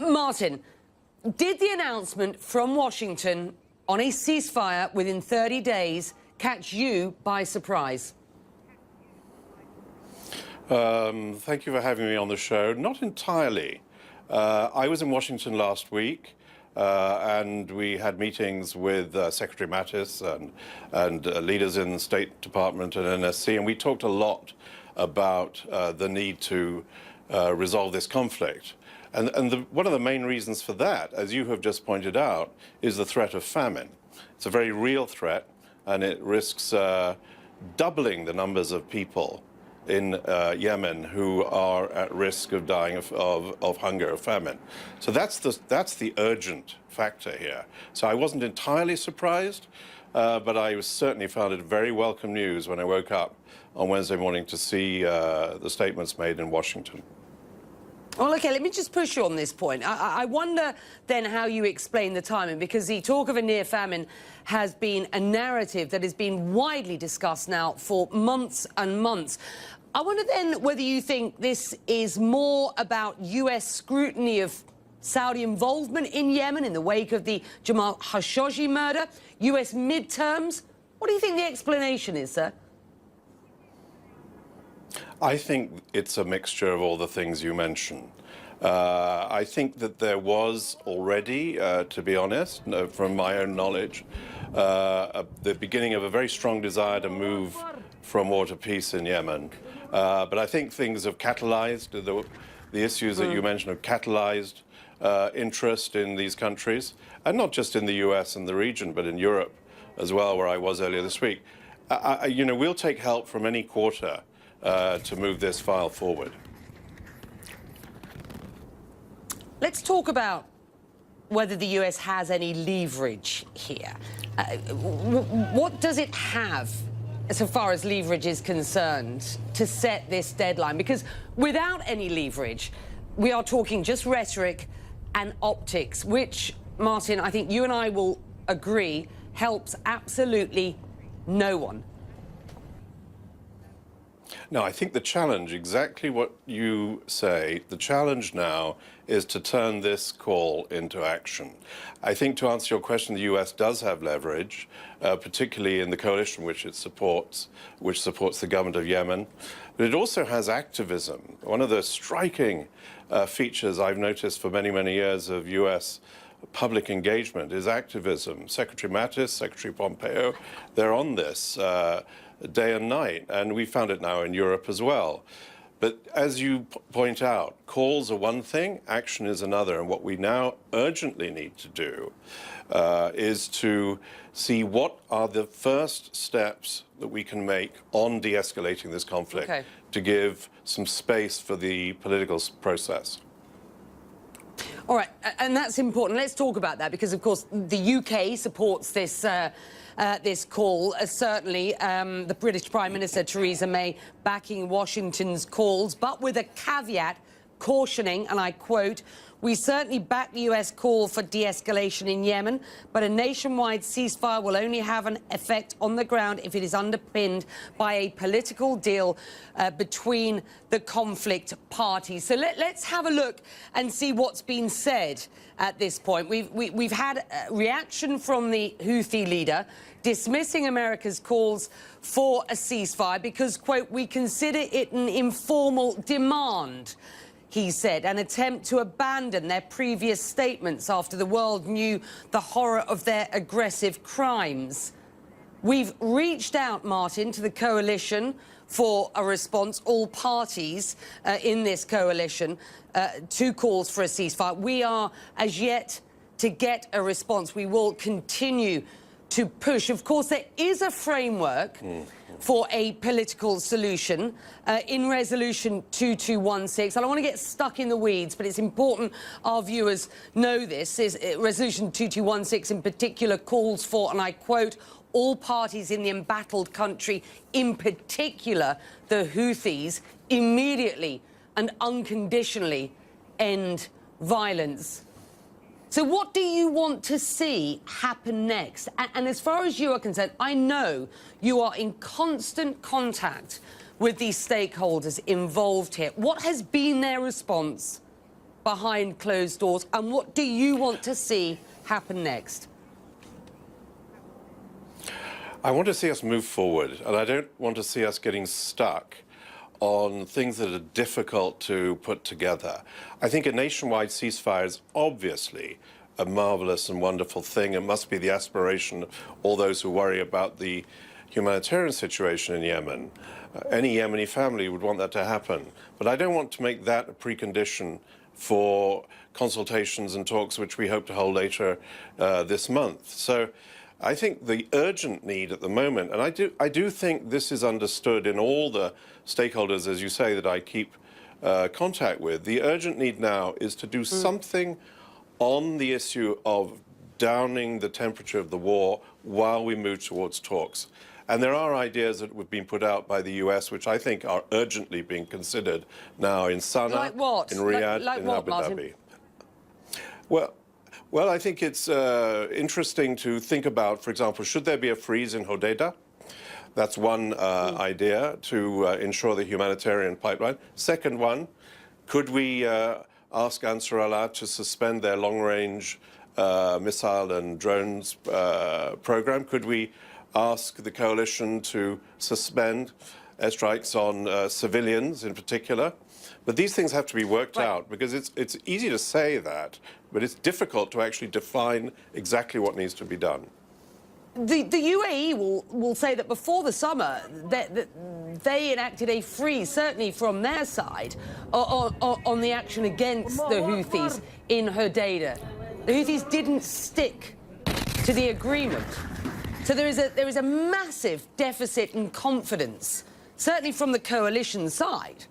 Martin, did the announcement from Washington on a ceasefire within 30 days catch you by surprise? Thank you for having me on the show. Not entirely. I was in Washington last week, and we had meetings with Secretary Mattis and leaders in the State Department and NSC, and we talked a lot about the need to resolve this conflict. And one of the main reasons for that, as you have just pointed out, is the threat of famine. It's a very real threat, and it risks doubling the numbers of people in Yemen who are at risk of dying of hunger or famine. So that's the urgent factor here. So I wasn't entirely surprised, but I certainly found it very welcome news when I woke up on Wednesday morning to see the statements made in Washington. Well, OK, let me just push you on this point. I wonder then how you explain the timing, because the talk of a near famine has been a narrative that has been widely discussed now for months and months. I wonder then whether you think this is more about US scrutiny of Saudi involvement in Yemen in the wake of the Jamal Khashoggi murder, US midterms. What do you think the explanation is, sir? I think it's a mixture of all the things you mentioned. I think that there was already, to be honest, from my own knowledge, the beginning of a very strong desire to move from war to peace in Yemen. But I think things have catalyzed, the issues that you mentioned have catalyzed interest in these countries, and not just in the US and the region, but in Europe as well, where I was earlier this week. You know, we'll take help from any quarter to move this file forward. Let's talk about whether the US has any leverage here. What does it have, so far as leverage is concerned, to set this deadline? Because without any leverage, we are talking just rhetoric and optics, which, Martin, I think you and I will agree, helps absolutely no one. No, I think the challenge, exactly what you say, the challenge now is to turn this call into action. I think, to answer your question, the US does have leverage, particularly in the coalition which supports the government of Yemen. But it also has activism. One of the striking features I've noticed for many, many years of US public engagement is activism. Secretary Mattis, Secretary Pompeo, they're on this day and night, and we found it now in Europe as well. But as you point out, calls are one thing, action is another, and what we now urgently need to do is to see what are the first steps that we can make on de-escalating this conflict to give some space for the political process. All right, and that's important. Let's talk about that, because, of course, the UK supports this this call. Certainly, the British Prime Minister, Theresa May, backing Washington's calls, but with a caveat, cautioning, and I quote, "We certainly back the US call for de-escalation in Yemen, but a nationwide ceasefire will only have an effect on the ground if it is underpinned by a political deal between the conflict parties." So let's have a look and see what's been said at this point. We've had a reaction from the Houthi leader dismissing America's calls for a ceasefire because, quote, "we consider it an informal demand," he said, an attempt to abandon their previous statements after the world knew the horror of their aggressive crimes. We've reached out, Martin, to the coalition for a response, all parties in this coalition, to calls for a ceasefire. We are as yet to get a response. We will continue to push. Of course, there is a framework for a political solution in Resolution 2216. I don't want to get stuck in the weeds, but it's important our viewers know this. Resolution 2216 in particular calls for, and I quote, "all parties in the embattled country, in particular the Houthis, immediately and unconditionally end violence." So what do you want to see happen next? And as far as you are concerned, I know you are in constant contact with these stakeholders involved here. What has been their response? behind closed doors? And what do you want to see happen next? I want to see us move forward, and I don't want to see us getting stuck on things that are difficult to put together. I think a nationwide ceasefire is obviously a marvelous and wonderful thing. It must be the aspiration of all those who worry about the humanitarian situation in Yemen. Any Yemeni family would want that to happen. But I don't want to make that a precondition for consultations and talks which we hope to hold later this month. So I think the urgent need at the moment, and I do think this is understood in all the stakeholders, as you say, that I keep contact with, the urgent need now is to do something on the issue of downing the temperature of the war while we move towards talks. And there are ideas that have been put out by the US, which I think are urgently being considered now in Sana'a, Like what? in Riyadh, like in what, Abu Martin? Dhabi. Well, I think it's interesting to think about, for example, should there be a freeze in Hodeidah? That's one idea to ensure the humanitarian pipeline. Second one, could we ask Ansar Allah to suspend their long-range missile and drones program? Could we ask the coalition to suspend airstrikes on civilians in particular? But these things have to be worked out, because it's easy to say that, but it's difficult to actually define exactly what needs to be done. The UAE will say that before the summer, they enacted a freeze, certainly from their side, on the action against the Houthis in Hodeidah. The Houthis didn't stick to the agreement. So there is a massive deficit in confidence, certainly from the coalition side.